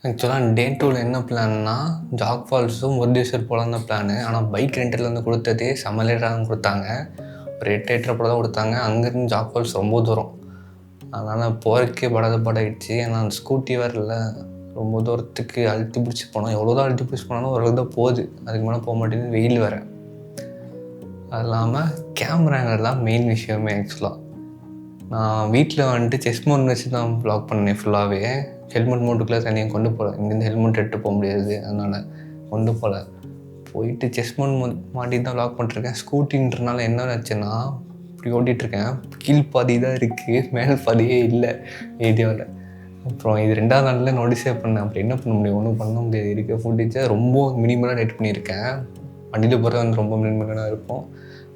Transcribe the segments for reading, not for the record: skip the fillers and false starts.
ஆக்சுவலாக டே 2ல என்ன பிளான்னா, ஜாக் ஃபால்ஸும் முருடேஸ்வர் போகலான்னு தான் பிளானு. ஆனால் பைக் ரெண்டல் வந்து கொடுத்ததே செம்ம லேட்டாக தான் கொடுத்தாங்க. ஒரு 8 போல தான் கொடுத்தாங்க. அங்கேருந்து ஜாக் ஃபால்ஸ் ரொம்ப தூரம். அதனால் போகிறதுக்கே படாதபாடாயிடுச்சு. ஏன்னா அந்த ஸ்கூட்டி வேறு இல்லை. ரொம்ப தூரத்துக்கு அழுத்தி பிடிச்சி போனோம். எவ்வளோ தான் அழுத்தி பிடிச்சி போனாலும் ஓரளவுக்கு தான் போகுது. அதுக்கு மேலே போக மாட்டேங்குது. வெயில் வேறு. அது இல்லாமல் கேமராங்கிறது தான் மெயின் விஷயமே ஆக்சுவலாக. நான் வீட்டில் வந்துட்டு செஸ் மோட் வச்சு தான் வ்ளாக் பண்ணேன் ஃபுல்லாகவே. ஹெல்மெட் மோட்டுக்குள்ளே தனியாக கொண்டு போகல. இங்கேருந்து ஹெல்மெட் எடுத்து போக முடியாது. அதனால் கொண்டு போகல. போயிட்டு செஸ் மோட் மாட்டிட்டு தான் வ்ளாக் பண்ணிட்டுருக்கேன். ஸ்கூட்டின்றனால என்ன ஆச்சுன்னா, இப்படி ஓட்டிகிட்ருக்கேன். கீழ் பாதி தான் இருக்குது, மேல் பாதியே இல்லை வீடியோவில். அப்புறம் இது 2வது நாளில் நோட்டீஸே பண்ணேன். அப்படி என்ன பண்ண முடியும்? ஒன்றும் பண்ண முடியாது. இருக்க ஃபுட்டேஜை ரொம்ப மினிமலாக எடிட் பண்ணியிருக்கேன். வண்டியில் போகிறது வந்து ரொம்ப மினிமலாக இருக்கும்.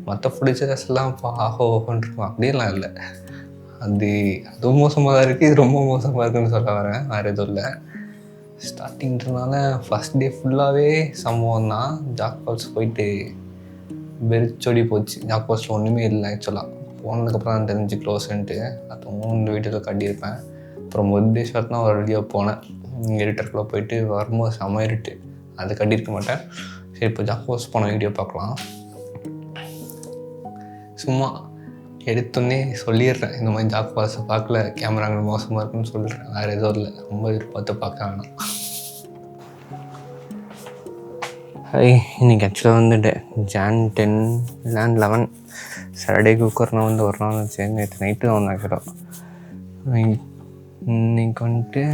மற்ற ஃபுட்டேஜஸ் எல்லாம் ஆஹோ ஓஹோன்னு இருக்கும். அப்படியெல்லாம் இல்லை. அதுவும் மோசமாக தான் இருக்குது. இது ரொம்ப மோசமாக இருக்குதுன்னு சொல்ல வரேன். வேறு எதுவும் இல்லை. ஸ்டார்டிங்கிறதுனால ஃபஸ்ட் டே ஃபுல்லாகவே சம்பவம் தான். ஜாக் ஃபால்ஸ் போயிட்டு வெறிச்சொடி போச்சு. ஜாக் ஃபால்ஸில் ஒன்றுமே இல்லை ஆக்சுவலாக. போனதுக்கப்புறம் தான் தெரிஞ்சு க்ளோஸ்ன்ட்டு. அதுவும் இந்த வீட்டில் காட்டியிருப்பேன். அப்புறம் முருடேஸ்வர் தான் ஒரு வழியாக போனேன். இருட்டருக்குள்ளே போயிட்டு வரும்போது செம இருட்டு. அது கட்டியிருக்க மாட்டேன். சரி, இப்போ ஜாக் ஃபால்ஸ் போன வீடியோ பார்க்கலாம். சும்மா எடுத்தோன்னே சொல்லிடுறேன், இந்த மாதிரி ஜாக் ஃபால்ஸை பார்க்கல, கேமராங்க மோசமாக இருக்குன்னு சொல்லிடுறேன். வேறு எதுவும் இல்லை. ரொம்ப எதிர்பார்த்து பார்க்க வேணாம். ஹை, இன்றைக்கி ஆக்சுவலாக வந்துட்டு Jan 10 இல்லை 11 சாட்டர்டே குக்கர் நான் வந்து ஒரு நாள் வச்சு நேற்று நைட்டு தான் வந்தேன் ஆக்சுவலாக. இன்னைக்கு வந்துட்டு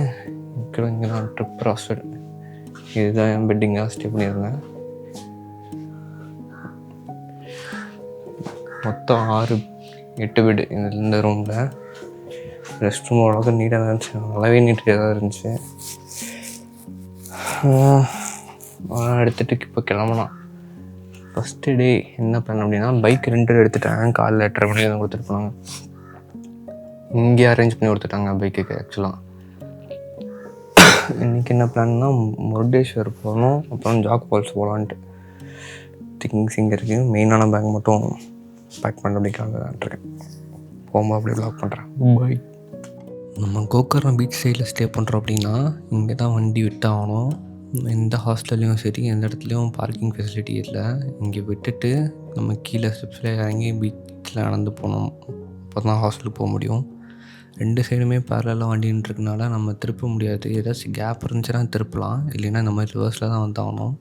இங்கே தான் ட்ரிப் ப்ராசட். இதுதான் என் பெட்டிங்காக ஸ்டே பண்ணியிருந்தேன். மொத்தம் 8 பெட்டு இந்த ரூமில். ரெஸ்ட் ரூம் ஓரளவுக்கு நீட்டாக தான் இருந்துச்சு. நல்லாவே நீட்டாக தான் இருந்துச்சு. எடுத்துகிட்டு இப்போ கிளம்பலாம். ஃபஸ்ட்டு டே என்ன பண்ண அப்படின்னா, பைக் ரெண்டல் எடுத்துட்டேன். காலைல 8:30 மணிக்கு தான் கொடுத்துட்டு போனாங்க. இங்கே அரேஞ்ச் பண்ணி கொடுத்துட்டாங்க பைக்குக்கு ஆக்சுவலாக. இன்றைக்கி என்ன பிளான்னா, முருடேஸ்வர் போகணும், அப்புறம் ஜாக் ஃபால்ஸ் போகலான்ட்டு திங்ஸ் இங்கே இருக்குது. மெயினான பேக் மட்டும் பேக் பண்ண அப்படிக்காகன்ட்ருக்கேன். போகும்போது அப்படியே வ்ளாக் பண்ணுறேன். பாய். நம்ம கோகர்ணா பீச் சைடில் ஸ்டே பண்ணுறோம் அப்படின்னா, இங்கே தான் வண்டி விட்டாகணும். எந்த ஹாஸ்டல்லையும் சரி, எந்த இடத்துலையும் பார்க்கிங் ஃபெசிலிட்டி இல்லை. இங்கே விட்டுட்டு நம்ம கீழே ஸ்டெப்ஸில் இறங்கி பீச்சில் நடந்து போகணும். அப்போ தான் ஹாஸ்டலுக்கு போக முடியும். 2 சைடுமே பேரலாக வண்டின்றதுனால நம்ம திருப்ப முடியாது. ஏதாச்சும் கேப் இருந்துச்சுன்னா திருப்பலாம், இல்லைன்னா இந்த மாதிரி ரிவர்ஸில் தான் வந்தாகணும்.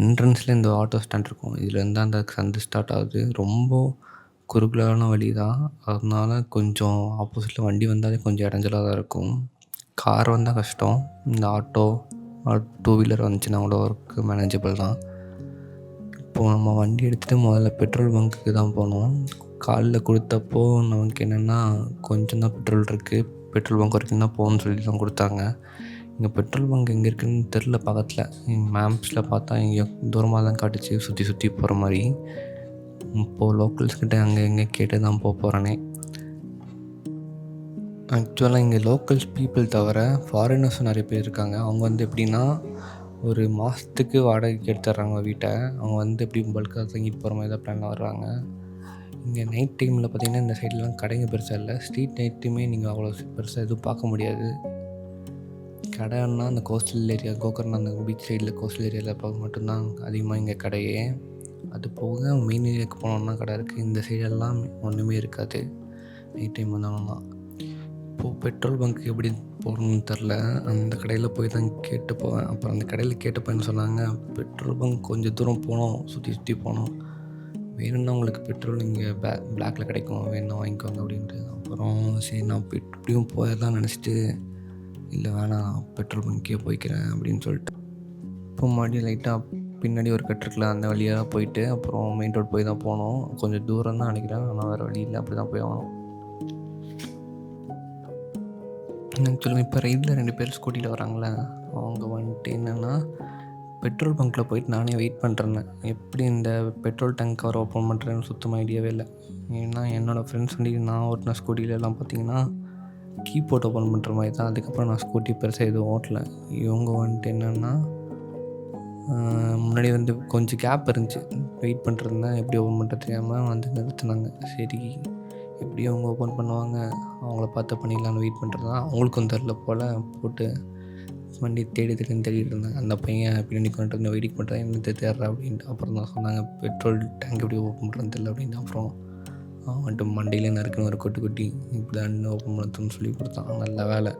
என்ட்ரன்ஸில் இந்த ஆட்டோ ஸ்டாண்ட் இருக்கும். இதுலேருந்து அந்த சந்து ஸ்டார்ட் ஆகுது. ரொம்ப குறுகலான வழி தான். அதனால கொஞ்சம் ஆப்போசிட்டில் வண்டி வந்தாலே கொஞ்சம் இடைஞ்சலாக தான் இருக்கும். கார் வந்தால் கஷ்டம். இந்த ஆட்டோ 2 வீலர் வந்துச்சுன்னா கூட ஒர்க்கு மேனேஜபிள் தான். இப்போது நம்ம வண்டி எடுத்துகிட்டு முதல்ல பெட்ரோல் பங்க்குக்கு தான் போனோம். காலில் கொடுத்தப்போ நமக்கு என்னென்னா, கொஞ்சம் தான் பெட்ரோல் இருக்குது, பெட்ரோல் பங்க் வரைக்கும் தான் போகணுன்னு சொல்லி தான் கொடுத்தாங்க. இங்கே பெட்ரோல் பங்க் எங்கே இருக்குதுன்னு தெரில. பக்கத்தில் மேப்ஸில் பார்த்தா இங்கே தூரமாக தான் காட்டுச்சு, சுற்றி போகிற மாதிரி. இப்போது லோக்கல்ஸ்கிட்ட அங்கே எங்கே கேட்டு தான் போகிறேனே. ஆக்சுவலாக இங்கே லோக்கல்ஸ் பீப்புள் தவிர ஃபாரினர்ஸும் நிறைய பேர் இருக்காங்க. அவங்க வந்து எப்படின்னா, ஒரு மாதத்துக்கு வாடகைக்கு எடுத்துடுறாங்க வீட்டை. அவங்க வந்து எப்படி பல்காக தங்கிட்டு போகிற மாதிரி தான் பிளானில் வர்றாங்க. இங்கே நைட் டைமில் பார்த்திங்கன்னா, இந்த சைட்லாம் கடைங்க பெருசாக இல்லை. ஸ்ட்ரீட் நைட்டுமே நீங்கள் அவ்வளோ பெருசாக எதுவும் பார்க்க முடியாது. கடைன்னா அந்த கோஸ்டல் ஏரியா, கோகர்ணா அந்த பீச் சைடில் கோஸ்டல் ஏரியாவில் பார்க்க மட்டும்தான் அதிகமாக இங்கே கடையே. அது போக மெயின் ஏரியாவுக்கு போனோம்னா கடை இருக்குது. இந்த சைடெல்லாம் ஒன்றுமே இருக்காது நைட் டைம் வந்தாங்கன்னா. இப்போது பெட்ரோல் பங்க்கு எப்படி போகணுன்னு தெரில. அந்த கடையில் போய் தான் கேட்டு போவேன். அப்புறம் அந்த கடையில் கேட்டப்போன்னு சொன்னாங்க, பெட்ரோல் பங்க் கொஞ்சம் தூரம் போனோம், சுற்றி போனோம், வேணும்னா உங்களுக்கு பெட்ரோல் இங்கே பிளாக்கில் கிடைக்கும், வேணும்னா வாங்கிக்கோங்க அப்படின்ட்டு. அப்புறம் சரி, நான் எப்படியும் போயிடலாம் நினச்சிட்டு, இல்லை வேணாம் பெட்ரோல் பங்க்கே போய்க்கிறேன் அப்படின்னு சொல்லிட்டு, இப்போ மறுபடியும் லைட்டாக பின்னாடி ஒரு கட்டுருக்குல அந்த வழியாக போயிட்டு அப்புறம் மெயின் ரோட் போய் தான் போனோம். கொஞ்சம் தூரம் தான் நினைக்கிறேன், ஆனால் வேறு வழி இல்லை, அப்படி தான் போய் ஆகணும். ஆக்சுவலாக இப்போ ரைடில் 2 பேர் ஸ்கூட்டியில் வராங்களே, அவங்க வந்துட்டு என்னென்னா, பெட்ரோல் பங்க்கில் போயிட்டு நானே வெயிட் பண்ணுறேன். எப்படி இந்த பெட்ரோல் டேங்க் கவர் ஓப்பன் பண்ணுறேன்னு சுத்தமாக ஐடியாவே இல்லை. ஏன்னா என்னோடய ஃப்ரெண்ட்ஸ் வண்டி நான் ஓட்டின ஸ்கூட்டிலெல்லாம் பார்த்திங்கன்னா கீ போட்டு ஓப்பன் பண்ணுற மாதிரி தான். அதுக்கப்புறம் நான் ஸ்கூட்டி பெருசாக எதுவும் ஓட்டலை. இவங்க வந்துட்டு என்னென்னா, முன்னாடி வந்து கொஞ்சம் கேப் இருந்துச்சு, வெயிட் பண்ணிட்டுருந்தேன். எப்படி ஓப்பன் பண்ணுறது தெரியாமல் வந்து நிறுத்தினாங்க. சரி, எப்படியும் அவங்க ஓப்பன் பண்ணுவாங்க, அவங்கள பார்த்து பண்ணிடலான்னு வெயிட் பண்ணுறது தான். அவங்களுக்கும் தெரில போல், போட்டு வண்டி தேடிட்டு இருந்தாங்க. அந்த பையன் பின்னாடி கொண்டு வந்து வெயிட் பண்ணுறேன் என்ன தேடுறா அப்படின்ட்டு. அப்புறம் தான் சொன்னாங்க பெட்ரோல் டேங்க் எப்படி ஓப்பன் பண்ணுறது தெரியல அப்படின்ட்டு. அப்புறம் வந்துட்டு மண்டியிலே நறுக்குன்னு ஒரு கொட்டி இப்படி தான் ஓப்பன் பண்ணுறதுன்னு சொல்லி கொடுத்தான். நல்ல வேலை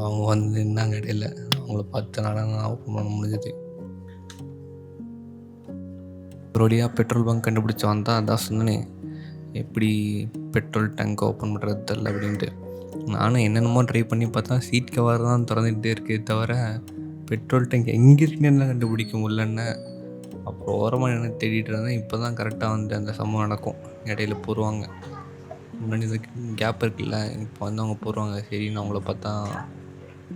அவங்க வந்து நின்னாங்க இடையில. அவங்கள 10 நாளாக நான் ஓப்பன் பண்ண முடிஞ்சது. ஒரு வழியாக பெட்ரோல் பங்க் கண்டுபிடிச்சி வந்தால் அதான் சொன்னேனே எப்படி பெட்ரோல் டேங்க் ஓப்பன் பண்ணுறது தெரில அப்படின்ட்டு. நானும் என்னென்னமோ ட்ரை பண்ணி பார்த்தா சீட் கவர் தான் திறந்துகிட்டே இருக்கே தவிர பெட்ரோல் டேங்க் எங்கே இருக்குன்னு கண்டுபிடிக்க முடியலன்னு. அப்புறம் ஓரமாக நின்று தேடிட்டு இருந்தேன். இப்போ தான் கரெக்டாக வந்து அந்த சம்பவம் நடக்கும். இடையில போடுவாங்க முன்னாடி இதுக்கு கேப் இருக்குல்ல, இப்போ வந்து அவங்க போடுவாங்க. சரி நான் அவங்கள பார்த்தா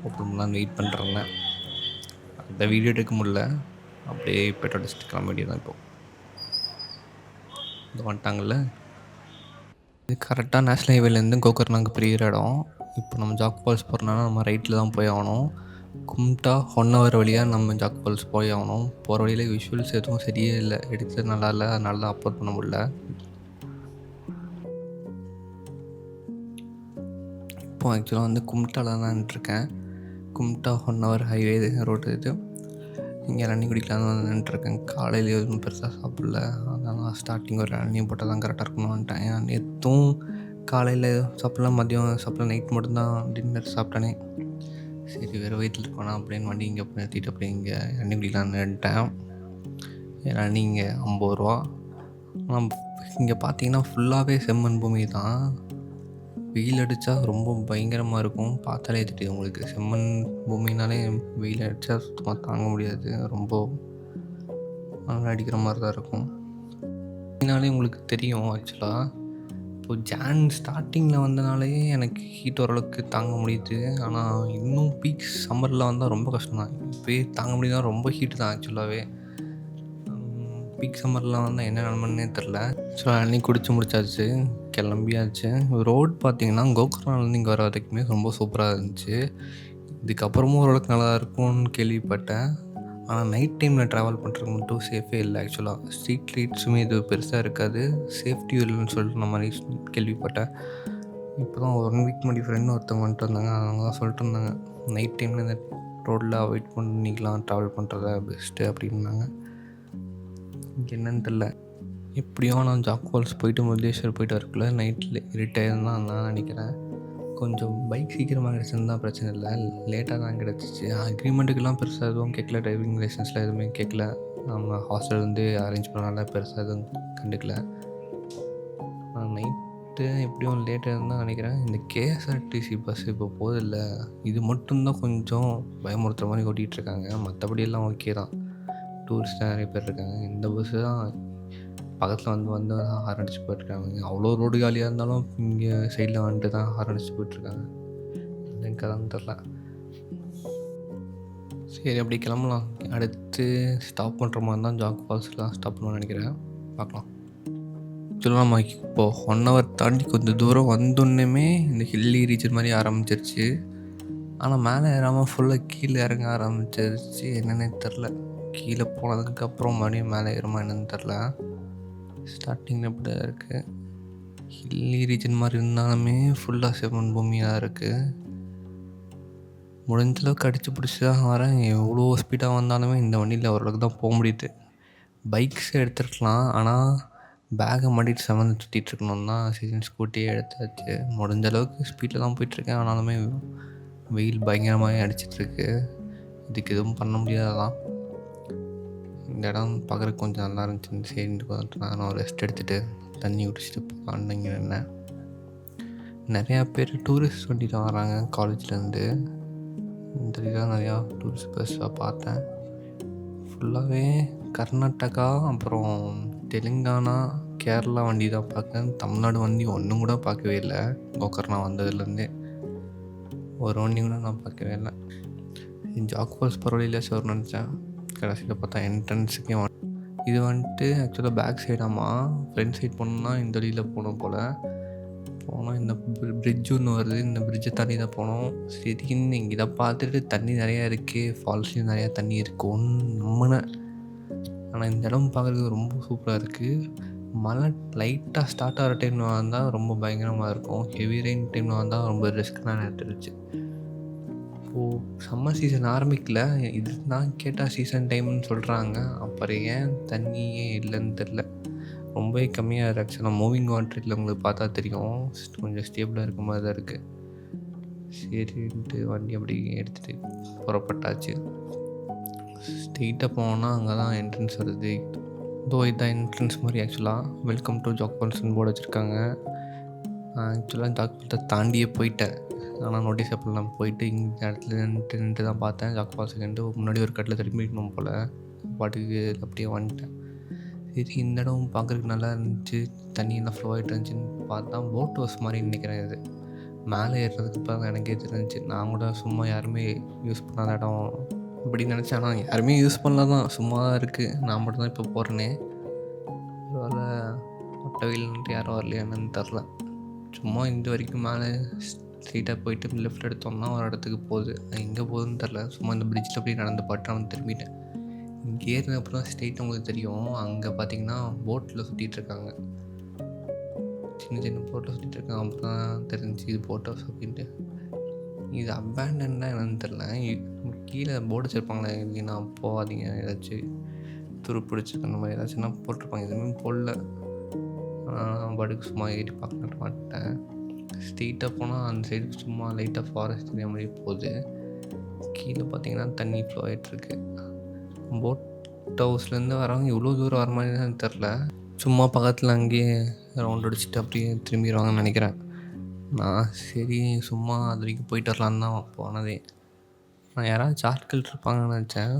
ஓப்பன் பண்ணலான்னு வெயிட் பண்ணுறேன். அந்த வீடியோ எடுக்க முடியல. அப்படியே பெட்ரோல் அடிச்சுட்டு கிளம்ப வேண்டியதான். இப்போது இது வந்துட்டாங்கல்ல, இது கரெக்டாக நேஷ்னல் ஹைவேலேருந்து கோகர்நாக்கு பிரிகிற இடம். இப்போ நம்ம ஜாக் ஃபால்ஸ் போகிறனால நம்ம ரைட்டில் தான் போய் ஆகணும். கும்டா 1 hour வழியாக நம்ம ஜாக் ஃபால்ஸ் போய் ஆகணும். போகிற வழியில் விஷுவல்ஸ் எதுவும் சரியே இல்லை, எடுத்தது நல்லா இல்லை, அதனால தான் அப்லோட் பண்ண முடியல. இப்போ ஆக்சுவலாக வந்து கும்டாவில் தான் நின்றுருக்கேன். கும்டா 1 hour ஹைவே ரோடு இது. இங்கே ரன்னிங் குடிக்கலான்னு வந்து நின்றுருக்கேன். காலையில் எதுவும் பெருசாக சாப்பிடல, அதனால் ஸ்டார்டிங் ஒரு ரன்னிங் போட்டால் தான் கரெக்டாக இருக்கணும்னு வந்துட்டேன். நேற்றும் காலையில் சாப்பிடலாம், மதியம் சாப்பிடலாம், நைட் மட்டும்தான் டின்னர் சாப்பிட்டேனே. சரி வேறு வயிற்றில் இருக்கணும் அப்படின்னு வண்டி இங்கே நிறுத்திட்டு அப்படியே இங்கே ரன்னிங் குடிக்கலான்னு நின்ட்டேன். ரன்னிங் இங்கே 50 ரூபா. ஆனால் இங்கே பார்த்தீங்கன்னா ஃபுல்லாகவே செம்மண் பூமி தான். வெயில் அடித்தா ரொம்ப பயங்கரமாக இருக்கும். பார்த்தாலே தெரியும் உங்களுக்கு. செம்மண் பூமினாலே வெயில் அடித்தா சுத்தமாக தாங்க முடியாது. ரொம்ப நல்லா அடிக்கிற மாதிரி தான் இருக்கும். இதனாலே உங்களுக்கு தெரியும் ஆக்சுவலாக. இப்போது ஸ்டார்டிங்கில் வந்தனாலே எனக்கு ஹீட் ஓரளவுக்கு தாங்க முடியுது. ஆனால் இன்னும் பீக் சம்மரில் வந்தால் ரொம்ப கஷ்டம் தான். இப்போயே தாங்க முடியுதா, ரொம்ப ஹீட்டு தான் ஆக்சுவலாகவே. பீக் சம்மரில் வந்தால் என்ன நிலமன்னே தெரில. ஸோ அன்றைக்கி குடிச்சு முடிச்சாச்சு, கிளம்பியாச்சு. ரோட் பார்த்திங்கன்னா கோகர்னாலேருந்து இங்கே வர வரைக்குமே ரொம்ப சூப்பராக இருந்துச்சு. இதுக்கப்புறமும் ஓரளவுக்கு நல்லா இருக்கும்னு கேள்விப்பட்டேன். ஆனால் நைட் டைமில் ட்ராவல் பண்ணுறதுக்கு மட்டும் சேஃபே இல்லை ஆக்சுவலாக. ஸ்ட்ரீட் லைட்ஸுமே இது பெருசாக இருக்காது, சேஃப்டி இல்லைன்னு சொல்லிட்டு நான் மாதிரி கேள்விப்பட்டேன். இப்போ தான் 1 week முன்னாடி ஃப்ரெண்டு ஒருத்தவங்க வந்துட்டு வந்தாங்க. அவங்க தான் சொல்லிட்டு இருந்தாங்க நைட் டைமில் இந்த ரோட்டில் அவாய்ட் பண்ணிக்கலாம், ட்ராவல் பண்ணுறத பெஸ்ட்டு அப்படின்னாங்க. இங்கே என்னன்னு தெரில. எப்படியோ நான் ஜாக் ஃபால்ஸ் போயிட்டு முருதேஸ்வர் போயிட்டு வரக்குள்ள நைட்டில் இருட்டாயிரம் தான் நான் நினைக்கிறேன். கொஞ்சம் பைக் சீக்கிரமாக கிடச்சிருந்தா பிரச்சனை இல்லை, லேட்டாக தான் கிடச்சிச்சு. அக்ரிமெண்ட்டுக்கெல்லாம் பெருசாக எதுவும் கேட்கல, டிரைவிங் லைசன்ஸில் எதுவுமே கேட்கல. நம்ம ஹாஸ்டல் வந்து அரேஞ்ச் பண்ணனால பெருசாக எதுவும் கண்டுக்கல. நைட்டு எப்படியும் லேட்டாக இருந்தால் நினைக்கிறேன். இந்த கேஎஸ்ஆர்டிசி பஸ் இப்போ போதில்லை, இது மட்டும்தான் கொஞ்சம் பயமுறுத்துகிற மாதிரி ஓட்டிகிட்ருக்காங்க. மற்றபடி எல்லாம் ஓகே தான். டூரிஸ்ட் நிறைய பேர் இருக்காங்க. இந்த பஸ்ஸு தான் பக்கத்தில் வந்து ஹார்ன் அடிச்சு போயிட்டுருக்காங்க. அவ்வளோ ரோடு காலியாக இருந்தாலும் இங்கே சைடில் வந்துட்டு தான் ஹார்ன் அடிச்சு போயிட்டுருக்காங்க. எனக்கு அதான் தெரில. சரி அப்படி கிளம்பலாம். அடுத்து ஸ்டாப் பண்ணுற மாதிரி தான் ஜாக் ஃபால்ஸ்லாம் ஸ்டாப் பண்ணணும்னு நினைக்கிறேன். பார்க்கலாம். ஆக்சுவலாக நம்ம இப்போது 1 hour தாண்டி கொஞ்சம் தூரம் வந்தோன்னுமே இந்த ஹில்லி ரீஜன் மாதிரி ஆரம்பிச்சிருச்சு. ஆனால் மேலே ஏறாமல் ஃபுல்லாக கீழே இறங்க ஆரம்பிச்சிருச்சு. என்னென்னே தெரில. கீழே போனதுக்கப்புறம் மறுபடியும் மேலே ஏறுமா என்னன்னு தெரில. ஸ்டார்டிங்கில் இப்படி தான் இருக்குது. ஹில்லி ரீஜன் மாதிரி இருந்தாலுமே ஃபுல்லாக செம்மண் பூமியாக இருக்குது. முடிஞ்சளவுக்கு அடித்து பிடிச்சி தான் வரேன். எவ்வளோ ஸ்பீடாக வந்தாலுமே இந்த வண்டியில் ஓரளவுக்கு தான் போக முடியுது. பைக்ஸை எடுத்துருக்கலாம், ஆனால் பேக்கை மாட்டிட்டு செமந்து சுற்றிட்டுருக்கணும் தான் சரி ஸ்கூட்டியே எடுத்தாச்சு. முடிஞ்ச அளவுக்கு ஸ்பீடில் தான் போயிட்டுருக்கேன். ஆனாலுமே வெயில் பயங்கரமாகவே அடிச்சிட்ருக்கு. இதுக்கு எதுவும் பண்ண முடியாதான். இந்த இடம் பார்க்குறதுக்கு கொஞ்சம் நல்லா இருந்துச்சு. சரின்ட்டு நான் ஒரு ரெஸ்ட் எடுத்துகிட்டு தண்ணி குடிச்சிட்டு போகலான்னு இங்கே நின்னேன். நிறையா பேர் டூரிஸ்ட் வண்டியில் வராங்க காலேஜ்லேருந்து. இந்த தான் நிறையா டூரிஸ்ட் பஸ்ஸாக பார்த்தேன். ஃபுல்லாகவே கர்நாடகா, அப்புறம் தெலுங்கானா, கேரளா வண்டி தான் பார்க்கேன். தமிழ்நாடு வண்டி ஒன்றும் கூட பார்க்கவே இல்லை. கோகர்னா வந்ததுலேருந்தே ஒரு வண்டி கூட நான் பார்க்கவே இல்லை. ஜாக் ஃபால்ஸ் பரவாயில்ல சார் நினச்சேன். கடைசியில் பார்த்தா என்ட்ரன்ஸுக்கே இது வந்துட்டு ஆக்சுவலாக பேக் சைடாமா. ஃப்ரண்ட் சைட் போனோம்னா இந்த வழியில் போனோம் போல். போனோம் இந்த பிரிட்ஜ் ஒன்று வருது, இந்த பிரிட்ஜை தாண்டி தான் போனோம். சரின்னு இங்கே இதை பார்த்துட்டு தண்ணி நிறையா இருக்குது, ஃபால்ஸ்லேயும் நிறையா தண்ணி இருக்கும்னு நம்பினேன். ஆனால் இந்த இடம் பார்க்குறதுக்கு ரொம்ப சூப்பராக இருக்குது. மழை லைட்டாக ஸ்டார்ட் ஆகிற டைமில் வந்தால் ரொம்ப பயங்கரமாக இருக்கும். ஹெவி ரெயின் டைமில் வந்தால் ரொம்ப ரிஸ்க் தான் எடுத்துருச்சு. இப்போது சம்மர் சீசன் ஆரம்பிக்கல. இது தான் கேட்டால் சீசன் டைம்னு சொல்கிறாங்க. அப்புறம் ஏன் தண்ணியே இல்லைன்னு தெரில. ரொம்பவே கம்மியாக இருக்குது. ஆக்சுவலாக மூவிங் வாட்டர் இல்லை, உங்களுக்கு பார்த்தா தெரியும். கொஞ்சம் ஸ்டேபிளாக இருக்க மாதிரி தான் இருக்குது. சரின்ட்டு வண்டி அப்படி எடுத்துகிட்டு புறப்பட்டாச்சு. ஸ்ட்ரெயிட்டாக போனோன்னா அங்கே தான் என்ட்ரன்ஸ் வருது. இதுதான் என்ட்ரன்ஸ் மாதிரி. ஆக்சுவலாக வெல்கம் டு ஜாக் ஃபால்ஸ்னு போர்டு வச்சுருக்காங்க. நான் ஆக்சுவலாக ஜாக் ஃபால்ஸை தாண்டியே போயிட்டேன். ஆனால் நோட்டீஸ் அப்பெல்லாம் போயிட்டு இந்த இடத்துல நின்று தான் பார்த்தேன். ஜாக் ஃபால்ஸுக்கு முன்னாடி ஒரு கட்டில் திரும்பிக்கணும் போல். பாட்டுக்கு அப்படியே வந்துட்டேன். சரி, இந்த இடம் பார்க்குறதுக்கு நல்லா இருந்துச்சு, தண்ணியெல்லாம் ஃப்ளோ ஆகிட்டு இருந்துச்சுன்னு பார்த்தா போட் ஹவுஸ் மாதிரி நினைக்கிறேன். இது மேலே ஏறுறதுக்கு இப்போ தான் எனக்கே தெரிஞ்சிச்சு. நான் கூட சும்மா யாருமே யூஸ் பண்ணாத இடம் இப்படி நினச்சேன். ஆனால் யாருமே யூஸ் பண்ணல தான், சும்மா தான் இருக்குது. நான் மட்டும் தான் இப்போ போகிறேனே. ஒருவேளை ஒட்டவில்ன்ட்டு யாரும் வரலையான்னு தெரில. சும்மா இந்த வரைக்கும் மேலே ஸ்ட்ரெயிட்டாக போயிட்டு லெஃப்ட் எடுத்தோம்னா ஒரு இடத்துக்கு போகுது. எங்கே போகுதுன்னு தெரில. சும்மா இந்த பிரிட்ஜில் அப்படியே நடந்து பாட்டு நான் திரும்பிட்டேன். இங்கே ஏறின அப்புறம் ஸ்ட்ரெயிட்டாக உங்களுக்கு தெரியும், அங்கே பார்த்தீங்கன்னா போட்டில் சுற்றிட்டுருக்காங்க. சின்ன சின்ன போட்டில் சுற்றிட்டுருக்காங்க. அப்புறம் தான் தெரிஞ்சு இது போட் ஹவுஸ் அப்படின்ட்டு. இது அபேண்டன்னா என்னன்னு தெரில. கீழே போர்டு வச்சுருப்பாங்களே, இல்லைன்னா போகாதீங்க, ஏதாச்சும் துரு பிடிச்சிருக்க அந்த மாதிரி ஏதாச்சும்னா போட்டிருப்பாங்க. எதுவுமே போடல. பாட்டுக்கு சும்மா ஏறி பார்க்க மாட்டேன். ஸ்ட்ரெயிட்டாக போனால் அந்த சைடு சும்மா லைட்டாக ஃபாரஸ்ட் ஏரியா மாதிரி போகுது. கீழே பார்த்தீங்கன்னா தண்ணி ஃப்ளோ ஆகிட்டுருக்கு. போட் ஹவுஸ்லேருந்து வரவங்க இவ்வளோ தூரம் வர மாதிரி தான் தெரில. சும்மா பக்கத்தில் அங்கேயே ரவுண்ட் அடிச்சுட்டு அப்படியே திரும்பிடுவாங்கன்னு நினைக்கிறேன். நான் சரி சும்மா அது வரைக்கும் போயிட்டு வரலான்னு தான் போனதே. நான் யாராச்சும் ஆட்கள் இருப்பாங்கன்னு நினச்சேன்.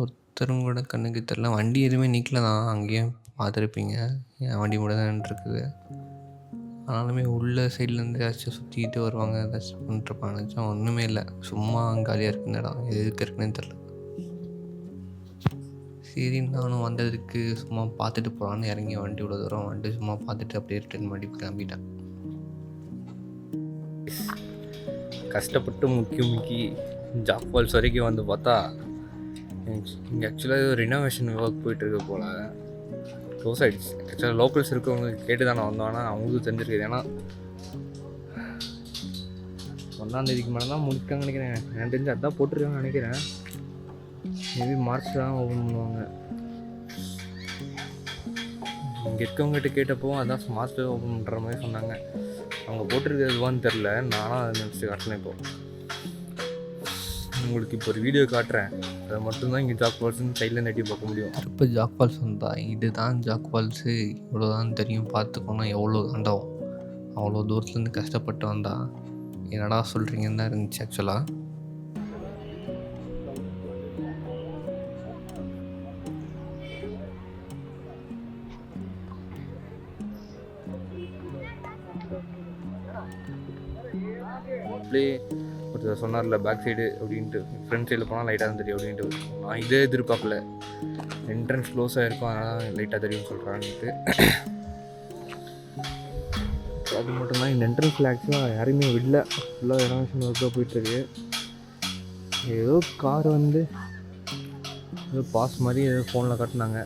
ஒருத்தரும் கூட கண்ணுக்கு தெரில. வண்டி எதுவுமே நிற்கல தான். அங்கேயே பார்த்துருப்பீங்க, என் வண்டி மட்டும் தான் நின்றுருக்குது. ஆனாலுமே உள்ள சைட்லேருந்து ஏதாச்சும் சுற்றிக்கிட்டு வருவாங்க, ஏதாச்சும் பண்ணிட்டுருப்பாங்க நினச்சா. ஒன்றுமே இல்லை, சும்மா காலியாக இருக்குன்னு இடம். எதுக்கு இருக்குன்னு தெரில. சரி, நானும் வந்ததுக்கு சும்மா பார்த்துட்டு போகலான்னு இறங்கி வண்டி இவ்வளோ தூரம் வந்துட்டு சும்மா பார்த்துட்டு அப்படியே ரிட்டர்ன் பண்ணி கிளம்பிட்டேன். கஷ்டப்பட்டு முக்கி ஜாக் ஃபால்ஸ் வரைக்கும் வந்து பார்த்தா இங்கே ஆக்சுவலாக ஒரு ரினோவேஷன் ஒர்க் போயிட்டுருக்கு போல். க்ளோஸ் ஆகிடுச்சு. ஆக்சுவலாக லோக்கல்ஸ் இருக்கவங்களுக்கு கேட்டு தானே வந்தோம். ஆனால் அவங்களுக்கு தெரிஞ்சிருக்குது. ஏன்னா 1ஆம் தேதிக்கு மேலே தான் முடிக்காங்கன்னு நினைக்கிறேன். எனக்கு தெரிஞ்சு அதான் போட்டிருக்காங்கன்னு நினைக்கிறேன். மேபி மார்ச் தான் ஓப்பன் பண்ணுவாங்க. இங்கே இருக்கவங்ககிட்ட கேட்டப்போ அதான் மார்ச்சில் ஓப்பன் பண்ணுற மாதிரி சொன்னாங்க. அவங்க போட்டிருக்கிறதுவான்னு தெரில. நானும் அதை நினச்சி காட்டினேன். இப்போது உங்களுக்கு இப்போ ஒரு வீடியோ காட்டுறேன். அதை மட்டும்தான் இங்கே ஜாக் ஃபால்ஸ்ன்னு சைடில் நட்டி பார்க்க முடியும். இப்போ ஜாக் ஃபால்ஸ் வந்தால் இதுதான் ஜாக் ஃபால்ஸு இவ்வளோதான் தெரியும். பார்த்துக்கோனா எவ்வளோ அண்டோம். அவ்வளோ தூரத்துலேருந்து கஷ்டப்பட்டு வந்தால் என்னடா சொல்கிறீங்கன்னு தான் இருந்துச்சு ஆக்சுவலாக. அப்படியே ஒருத்தர் சொன்னார்ல பேக் சைடு அப்படின்ட்டு, ஃப்ரண்ட் சைடில் போனால் லைட்டாக தான் தெரியும் அப்படின்ட்டு. நான் இதே எதிர்பார்க்கல. என்ட்ரன்ஸ் க்ளோஸாக இருக்கும், அதனால் லைட்டாக தெரியும்னு சொல்கிறான்ட்டு. அது மட்டும்தான் இந்த என்ட்ரன்ஸில் ஆக்சுவலாக யாருமே விடல. ஃபுல்லாக ரெனோவேஷன் ஒர்க்காக போயிட்டுருக்கு. ஏதோ கார் வந்து ஏதோ பாஸ் மாதிரி ஏதோ ஃபோனில் காட்டினாங்க.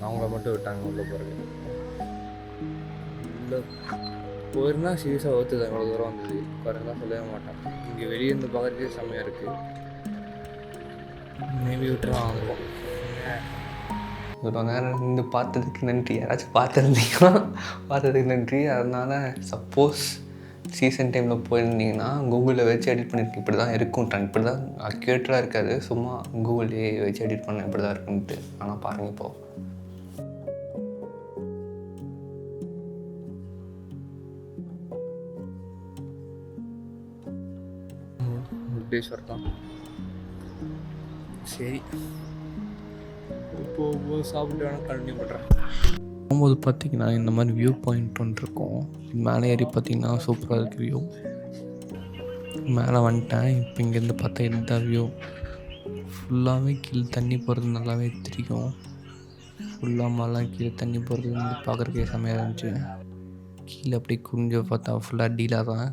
அவங்கள மட்டும் விட்டாங்க உள்ளே போகிறது. உள்ளே போயிருந்தா சீரியஸாக ஒருத்தர் தான் இவ்வளோ தூரம் வந்தது. குறையெல்லாம் சொல்லவே மாட்டேன். இங்கே வெளியே இருந்து பார்க்குறதுக்கே செம்மையாக இருக்குது. மேபி விட்டுலாம் வாங்குவோம். இவ்வளோ நேரம் இருந்து பார்த்ததுக்கு நன்றி. யாராச்சும் பார்த்துருந்தீங்கன்னா பார்த்ததுக்கு நன்றி. அதனால் சப்போஸ் சீசன் டைமில் போயிருந்தீங்கன்னா கூகுளில் வச்சு எடிட் பண்ணியிருக்கேன். இப்படி தான் இருக்கும். இப்படி தான் அக்யூரேட்டாக இருக்காது. சும்மா கூகுள்லேயே வச்சு எடிட் பண்ண இப்படி தான் இருக்குன்ட்டு. ஆனால் பாருங்கள் இப்போது முருடேஸ்வர் தான். சரி, இப்போ சாப்பிட்டு வேணால் கண்டினியூ பண்ணுறேன். போகும்போது பார்த்திங்கன்னா இந்த மாதிரி வியூ பாயிண்ட் ஒன்று இருக்கும். மேலே ஏறி பார்த்திங்கன்னா சூப்பராக இருக்குது வியூ. மேலே வந்துட்டேன். இப்போ இங்கேருந்து பார்த்தா எந்த வியூ ஃபுல்லாகவே கீழே தண்ணி போகிறது நல்லாவே தெரியும். ஃபுல்லாக மழை கீழே தண்ணி போகிறது வந்து பார்க்குறக்கே செம்மையாக இருந்துச்சு. கீழே அப்படியே குனிஞ்சு பார்த்தா ஃபுல்லாக டீலாக தான்.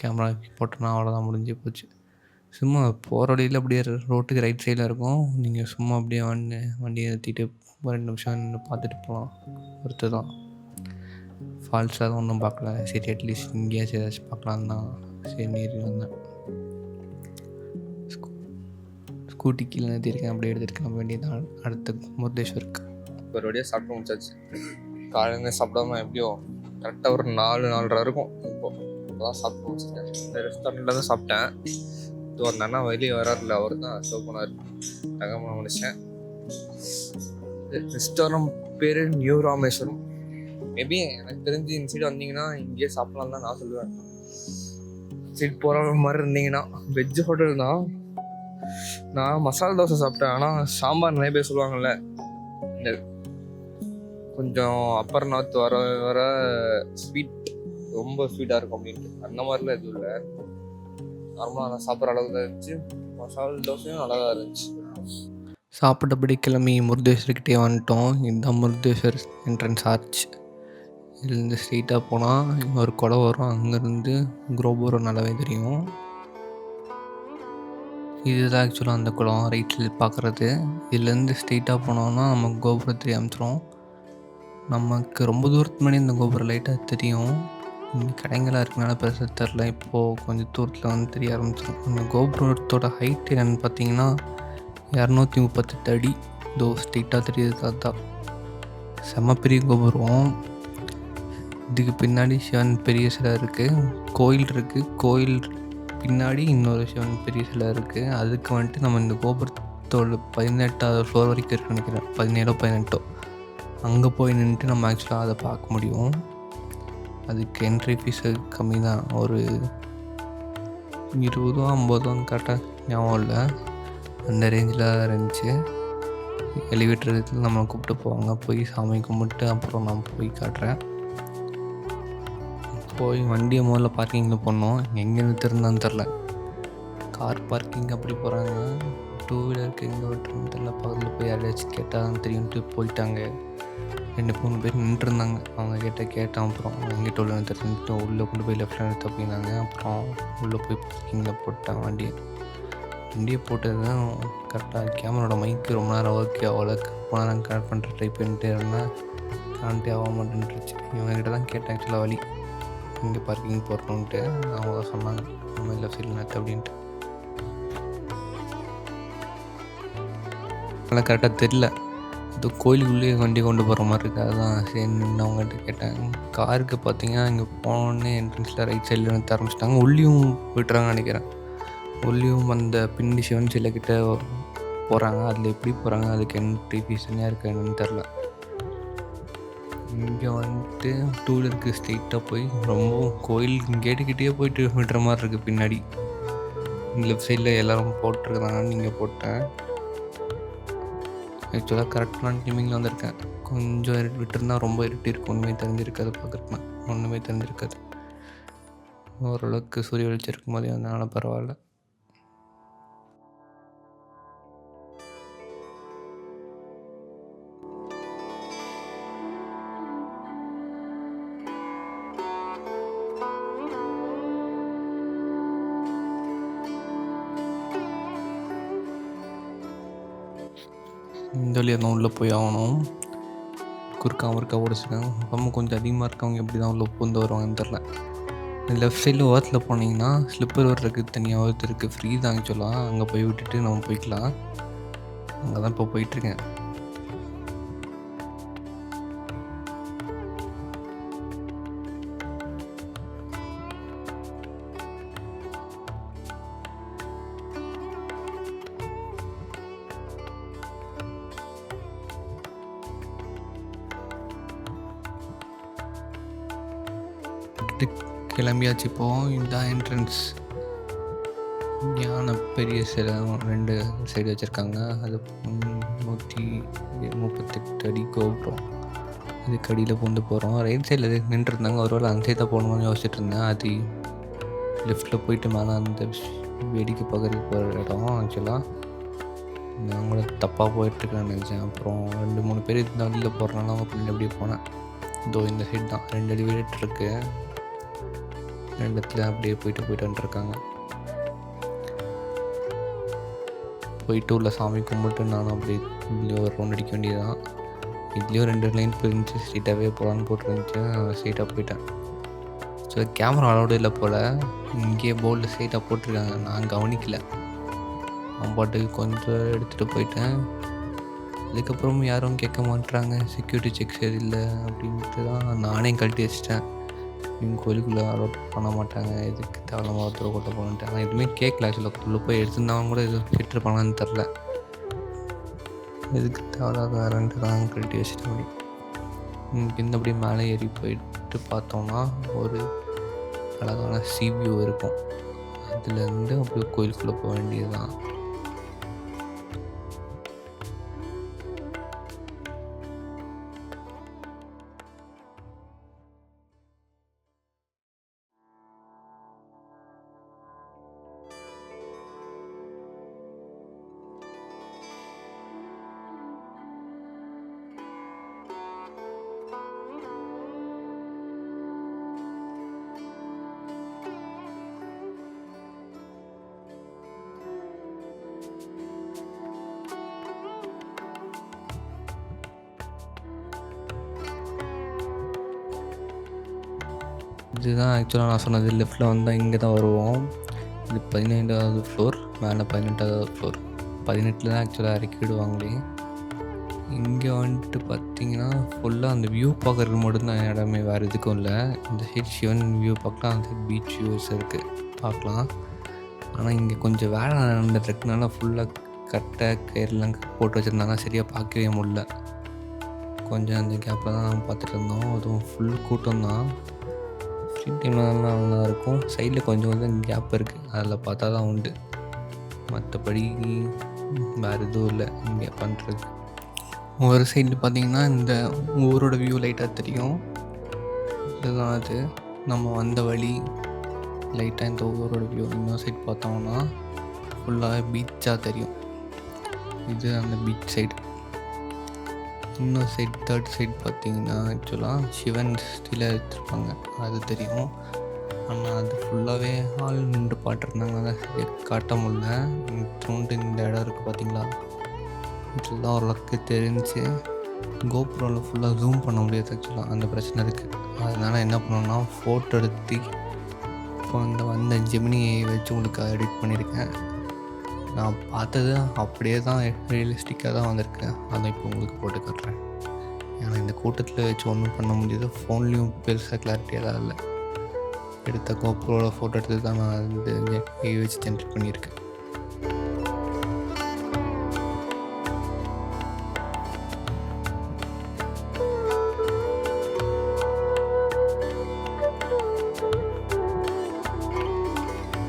கேமரா போட்டோன்னா அவ்வளோதான், முடிஞ்சு போச்சு. சும்மா போகிற வழியில் அப்படியே ரோட்டுக்கு ரைட் சைடில் இருக்கும். நீங்கள் சும்மா அப்படியே வண்டியை நிறுத்திட்டு 2 நிமிஷம் நின்று பார்த்துட்டு போகலாம். ஒருத்தர் தான். ஃபால்ஸாக தான் ஒன்றும் பார்க்கல. சரி, அட்லீஸ்ட் இங்கேயாச்சும் ஏதாச்சும் பார்க்கலான்னு தான் சரி நேரி வந்தேன். ஸ்கூட்டி கீழே நிறுத்தியிருக்கேன், அப்படியே எடுத்துகிட்டு கிளம்ப வேண்டியதான் அடுத்த முருடேஸ்வருக்கு. ஒரு வழியாக சாப்பிட்டு முடிச்சாச்சு. காலையில் சாப்பிடாம எப்படியோ கரெக்டாக ஒரு 4-4:30 இருக்கும். இப்போதான் சாப்பிட்டு முடிச்சிட்டேன். இந்த ரெஸ்டாரண்ட்டில் தான் சாப்பிட்டேன். இது ஒரு அண்ணா வெளியே வராருல, அவர் தான் சர்வ் பண்ணார். தகவல் முடிச்சேன். ரெஸ்டாரண்ட் பேர் நியூ ராமேஸ்வரம். மேபி எனக்கு தெரிஞ்சு இந்த சைடு வந்தீங்கன்னா இங்கேயே சாப்பிட்லாம் தான் நான் சொல்லுவேன். சைடு போகிற மாதிரி இருந்தீங்கன்னா வெஜ் ஹோட்டல் தான். நான் மசாலா தோசை சாப்பிட்டேன். ஆனால் சாம்பார் நிறைய பேர் சொல்லுவாங்கள்ல, இந்த கொஞ்சம் அப்பர் நார்த் வர வர ஸ்வீட் ரொம்ப ஸ்வீட்டாக இருக்கும் அப்படின்ட்டு, அந்த மாதிரிலாம் எதுவும் இல்லை. நார்மலாக நான் சாப்பிட்ற அளவுக்கு தான் இருந்துச்சு. மசாலா தோசையும் நல்லா தான் இருந்துச்சு. சாப்பிட்டபடி கிளம்பி முருடேஸ்வர்கிட்டே வந்துட்டோம். இதுதான் முருடேஸ்வர் என்ட்ரன்ஸ் ஆர்ச். இதுலேருந்து ஸ்ட்ரெயிட்டாக போனால் இங்கே ஒரு குளம் வரும். அங்கேருந்து குரோபுரம் நல்லாவே தெரியும். இதுதான் ஆக்சுவலாக அந்த குளம் ரைட்டில் பார்க்குறது. இதுலேருந்து ஸ்ட்ரெயிட்டாக போனோம்னா நம்ம கோபுரத்தை அமைச்சிரும். நமக்கு ரொம்ப தூரத்துக்கு முன்னாடி இந்த கோபுரம் லைட்டாக தெரியும். இங்கே கடைங்களாக இருக்கனால பெருசாக தெரில. இப்போது கொஞ்சம் தூரத்தில் வந்து தெரிய ஆரம்பிச்சிடும். அந்த கோபுரத்தோட ஹைட் என்னென்னு பார்த்தீங்கன்னா 238 அடி. இதோ ஸ்ட்ரெயிட்டாக தெரியுது தான். செம்ம பெரிய கோபுரம். இதுக்கு பின்னாடி சிவன் பெரிய சிலை இருக்குது. கோயில் இருக்குது. கோயில் பின்னாடி இன்னொரு சிவன் பெரிய சிலை இருக்குது. அதுக்கு வந்துட்டு நம்ம இந்த கோபுரத்தோட 18வது ஃப்ளோர் வரைக்கும் இருக்குன்னு நினைக்கிறேன். 17-18 அங்கே போய் நின்றுட்டு நம்ம ஆக்சுவலாக அதை பார்க்க முடியும். அதுக்கு என்ட்ரி ஃபீஸு கம்மி தான், ஒரு 20-50 கரெக்டாக ஞாபகம் இல்லை, அந்த ரேஞ்சில் இருந்துச்சு. எலிவேட்டர் இதில் நம்மளை கூப்பிட்டு போவாங்க. போய் சாமி கும்பிட்டு அப்புறம் நான் போய் காட்டுறேன். போய் வண்டியை முதல்ல பார்க்கிங்கில் போனோம். எங்கே நிறுத்திருந்தான்னு தெரில. கார் பார்க்கிங் அப்படி போகிறாங்க. 2 வீலருக்கு எங்கே விட்டுருன்னு தெரில. பக்கத்தில் போய் யாரையாச்சும் கேட்டால் தான் தெரியும்ட்டு போயிட்டாங்க. 2-3 பேர் நின்றுருந்தாங்க. அவங்க கேட்டேன். அப்புறம் எங்கிட்ட உள்ள தெரிஞ்சுட்டு உள்ளே கொண்டு போய் லெஃப்டில் நிறுத்த அப்படின்னாங்க. அப்புறம் உள்ளே போய் பார்க்கிங்கில் போட்டாங்க. வண்டியை போட்டது தான் கரெக்டாக. கேமரோட மைக்கு ரொம்ப நேரம் ஓகே அவ்வளோக்கு ரொம்ப நேரம் கனெக்ட் பண்ணுற ட்ரை பண்ணிட்டே இருந்தேன். கனெக்டே ஆக மாட்டேன்ருச்சு. இவங்ககிட்ட தான் கேட்டேன் ஆக்சுவலாக வழி இங்கே பார்க்கிங் போடணுன்ட்டு. அவங்க தான் சொன்னாங்க நம்ம லெஃப்ட் சைடில் நிறுத்த அப்படின்ட்டு. அதெல்லாம் கரெக்டாக தெரில. இது கோயிலுக்குள்ளேயே வண்டி கொண்டு போகிற மாதிரி இருக்குது. அதுதான் சரி நின்று அவங்ககிட்ட கேட்டேன். காருக்கு பார்த்தீங்கன்னா இங்கே போனோடனே என்ட்ரன்ஸில் ரைட் சைடில் நிறுத்த ஆரம்பிச்சிட்டாங்க. உள்ளியும் விட்டுறாங்கன்னு நினைக்கிறேன். உள்ளியும் அந்த பின்னாடி சிவன் சிலைக்கிட்ட போகிறாங்க. அதில் எப்படி போகிறாங்க, அதுக்கு என்ட்ரி ஃபீஸ் என்ன இருக்குது என்னன்னு தெரில. இங்கே வந்துட்டு 2 வீலருக்கு ஸ்ட்ரெயிட்டாக போய் ரொம்ப கோயில் கேட்டுக்கிட்டே போயிட்டு விடுற மாதிரி இருக்குது. பின்னாடி லெஃப்ட் சைடில் எல்லோரும் போட்டிருக்கிறாங்கன்னு இங்கே போட்டேன். ஆக்சுவலாக கரெக்டான டைமிங்கில் வந்திருக்கேன். கொஞ்சம் விட்டுருந்தா ரொம்ப இருட்டி இருக்கும். ஒன்றுமே தெரிஞ்சிருக்காது. பார்க்குறேன் ஒன்றுமே தெரிஞ்சிருக்காது. ஓரளவுக்கு சூரிய வெளிச்சம் இருக்கும் போதே வந்தனால பரவாயில்ல. இந்த வழியாக தான் உள்ளே போய் ஆகணும். குறுக்கா உடச்சிருக்காங்க. ரொம்ப கொஞ்சம் அதிகமாக இருக்கவங்க எப்படி தான் உள்ளே பூந்து வருவாங்கன்னு தெரில. லெஃப்ட் சைடில் ஓரத்தில் போனீங்கன்னா ஸ்லிப்பர் வர்றதுக்கு தனியாக ஓரத்து இருக்குது. ஃப்ரீ தான் ஆக்சுவலாக. அங்கே போய் விட்டுட்டு நம்ம போய்க்கலாம். அங்கே தான் இப்போ போயிட்டுருக்கேன். கிளம்பியாச்சு. இப்போது இதுதான் என்ட்ரன்ஸ். ஞான பெரிய சிலை 2 சைடு வச்சுருக்காங்க. அது 138 அடி கோபுரம். இதுக்கு அடியில் பூந்து போகிறோம். ரைட் சைடில் நின்றுருந்தாங்க. ஒருவேளை அந்த சைடாக போகணும்னு யோசிச்சுட்டு இருந்தேன். அது லெஃப்ட்டில் போயிட்டு மேலே அந்த வேடிக்கை பார்க்குறதுக்கு போகிற இடம். ஆக்சுவலாக நான் கூட தப்பாக போயிட்டுருக்கேன்னு நினச்சேன். அப்புறம் 2-3 பேர் இந்த வழியில் போகிறனால அவங்க பின்னாடி அப்படியே போனேன். இதோ இந்த சைடு தான் 2 எலிவேட்டர் இருக்குது. 2 இடத்துல அப்படியே போயிட்டு வந்துருக்காங்க. போயிட்டு உள்ள சாமி கும்பிட்டு நானும் அப்படியே இதுலேயும் ஒரு ரவுண்ட் அடிக்க வேண்டியதுதான். இதுலேயும் 2 லைன் போயிருந்துச்சு. ஸ்ட்ரீட்டாகவே போகலான்னு போட்டுருந்துச்சு. ஸ்ட்ரீட்டாக போயிட்டேன். ஸோ கேமரா அலோடு இல்லை போல். இங்கேயே போர்டில் ஸ்ட்ரெயிட்டாக போட்டிருக்காங்க. நான் கவனிக்கல. நான் பாட்டுக்கு கொஞ்சம் எடுத்துகிட்டு போயிட்டேன். அதுக்கப்புறம் யாரும் கேட்க மாட்றாங்க, செக்யூரிட்டி செக் சரியில்லை அப்படின்ட்டு தான் நானே கழட்டி வச்சிட்டேன். இவங்க கோயிலுக்குள்ளே அலோட் பண்ண மாட்டாங்க, எதுக்கு தேவையில்லாம ஒருத்தர் கொட்ட போகணுன்ட்டு. ஆனால் எதுவுமே கேட்கல ஆக்சுவலாக. உள்ளே போய் எடுத்துருந்தவங்க கூட எதுவும் கேட்டிருப்பாங்கன்னு தெரில. எதுக்கு தேவையில்லாத வேலைன்ட்டு தான் கழட்டி வச்சுட்டேன். அப்படி இந்த அப்படி மேலே ஏறி போயிட்டு பார்த்தோம்னா ஒரு அழகான சி வியூ இருக்கும். அதுலேருந்து அப்படியே கோயிலுக்குள்ளே போக வேண்டியது தான். இதுதான் ஆக்சுவலாக நான் சொன்னது. லெஃப்ட்டில் வந்தால் இங்கே தான் வருவோம். இது 15வது ஃப்ளோர், மேலே 18வது ஃப்ளோர். 18ல் தான் ஆக்சுவலாக இறக்கி விடுவாங்களே. இங்கே வந்துட்டு பார்த்தீங்கன்னா ஃபுல்லாக அந்த வியூ பார்க்குறதுக்கு மட்டும்தான் இடமே, வேறு எதுக்கும் இல்லை. இந்த சைட் சிவன் வியூ பார்க்கலாம், அந்த சைட் பீச் வியூஸ் இருக்குது பார்க்கலாம். ஆனால் இங்கே கொஞ்சம் வேலை நடந்துட்டுருக்குனால ஃபுல்லாக கட்டை கயிறுலாம் போட்டு வச்சுருந்தாங்க, சரியாக பார்க்கவே முடில. கொஞ்சம் அந்த கேப்பில் தான் பார்த்துட்டு இருந்தோம். அதுவும் ஃபுல் கூட்டம் தான். ஃப்ரீ டைமில் நல்லா இருக்கும். சைடில் கொஞ்சம் கேப் இருக்குது, அதில் பார்த்தா தான் உண்டு. மற்றபடி வேறு எதுவும் இல்லை இங்கே பண்ணுறது. ஒரு சைடில் பார்த்திங்கன்னா இந்த ஊரோட வியூ லைட்டாக தெரியும். இதுதான் அது நம்ம வந்த வழி. லைட்டாக இந்த ஊரோட வியூ. இன்னொரு சைடு பார்த்தோம்னா ஃபுல்லாக பீச்சாக தெரியும். இது அந்த பீச் சைடு. இன்னொரு சைடு தேர்ட் சைடு பார்த்திங்கன்னா ஆக்சுவலாக சிவன் ஸ்டில் எடுத்துருப்பாங்க, அது தெரியும். ஆனால் அது ஃபுல்லாகவே ஆள் நின்று பாட்டுருந்தாங்க, அதை காட்ட முடில. தோண்டு இந்த இடம் இருக்குது பார்த்திங்களா, இதெல்லாம் ஓரளவுக்கு தெரிஞ்சு கோப்ரோவில் ஃபுல்லாக ஜூம் பண்ண முடியாது ஆக்சுவலாக, அந்த பிரச்சனை இருக்குது. அதனால் என்ன பண்ணோன்னா ஃபோட்டோ எடுத்து இப்போ வந்த ஜெமினியை வச்சு உங்களுக்கு எடிட் பண்ணியிருக்கேன். நான் பார்த்தது அப்படியே தான் ரியலிஸ்டிக்காக தான் வந்திருக்கேன். அதை இப்போ உங்களுக்கு போட்டு காட்டுறேன். ஏன்னா இந்த கூட்டத்தில் வச்சு ஒன்றும் பண்ண முடியாது. ஃபோன்லேயும் பெருசாக கிளாரிட்டியாக தான் இல்லை. எடுத்த கோப்ரோவில் ஃபோட்டோ எடுத்து தான் நான் வந்து வச்சு ஜென்ரேட் பண்ணியிருக்கேன்.